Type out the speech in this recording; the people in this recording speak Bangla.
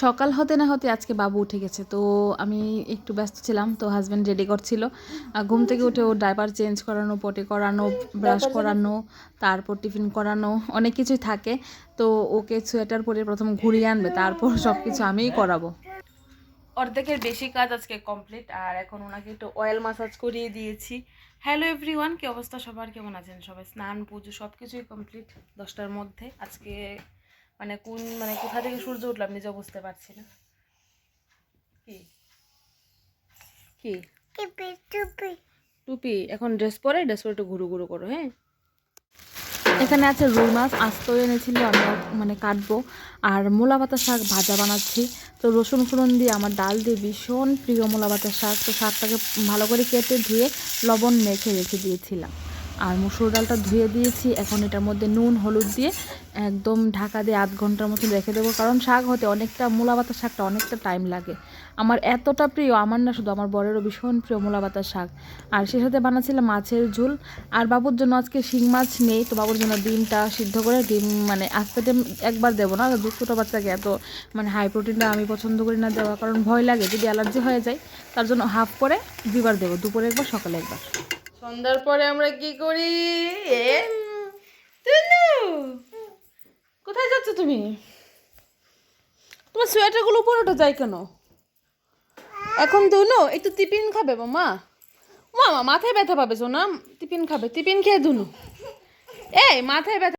সকাল হতে না হতে আজকে বাবু উঠে গেছে, তো আমি একটু ব্যস্ত ছিলাম। তো হাজব্যান্ড রেডি করছিল। ঘুম থেকে উঠে ও ডাইপার চেঞ্জ করানো, পটি করানো, ব্রাশ করানো, তারপর টিফিন করানো, অনেক কিছুই থাকে। তো ওকে সোয়েটার পরে প্রথম ঘুরিয়ে আনবে, তারপর সব কিছু আমিই করাবো। অর্ধেকের বেশি কাজ আজকে কমপ্লিট, আর এখন ওনাকে একটু অয়েল মাসাজ করিয়ে দিয়েছি। হ্যালো এভরিওয়ান, কি অবস্থা সবার, কেমন আছেন সবাই? স্নান পুজো সব কিছুই কমপ্লিট 10টার মধ্যে। আজকে মানে কোথা থেকে সূর্য উঠলাম নিজেও বুঝতে পারছি না। কি কি টুপি? এখন ড্রেস পরে একটু ঘুরু ঘুরু করো। হ্যাঁ, এখানে আছে রুই মাছ আস্ত এনেছিল, আমি কাটবো। আর মূলা পাতা শাক ভাজা বানাচ্ছি। তো রসুন ফোড়ন দিয়ে আমার ডাল দিয়ে ভীষণ প্রিয় মূলা পাতা শাক। তো শাকটাকে ভালো করে কেটে ধুয়ে লবণ মেখে রেখে দিয়েছিলাম। আর মসুর ডালটা ধুয়ে দিয়েছি। এখন এটার মধ্যে নুন হলুদ দিয়ে একদম ঢাকা দিয়ে আধ ঘন্টার মতো রেখে দেবো, কারণ শাক হতে অনেকটা, মূলা পাতার শাকটা অনেকটা টাইম লাগে। আমার এতটা প্রিয়, আমার না শুধু, আমার বরেরও ভীষণ প্রিয় মূলা পাতার শাক। আর সে সাথে বানাচ্ছিলাম মাছের ঝোল। আর বাবুর জন্য আজকে শিং মাছ নেই, তো বাবুর জন্য ডিমটা সিদ্ধ করে, ডিম আস্তে ডিম একবার দেবো না, ছোটো বাচ্চাকে এত হাই প্রোটিনটা আমি পছন্দ করি না দেওয়া, কারণ ভয় লাগে যদি অ্যালার্জি হয়ে যায়। তার জন্য হাফ করে 2বার দেবো, দুপুরে একবার সকালে একবার। সন্ধ্যার পরে আমরা কি করি? কোথায় যাচ্ছ তুমি? তোমার সোয়েটারগুলো উপরে উঠে যায় কেন এখন? দুনো একটু টিফিন খাবে মামা? মামা মাথায় ব্যথা পাবে, শোনা টিফিন খাবে, টিফিন খেয়ে দুনো। এই মাথায় ব্যথা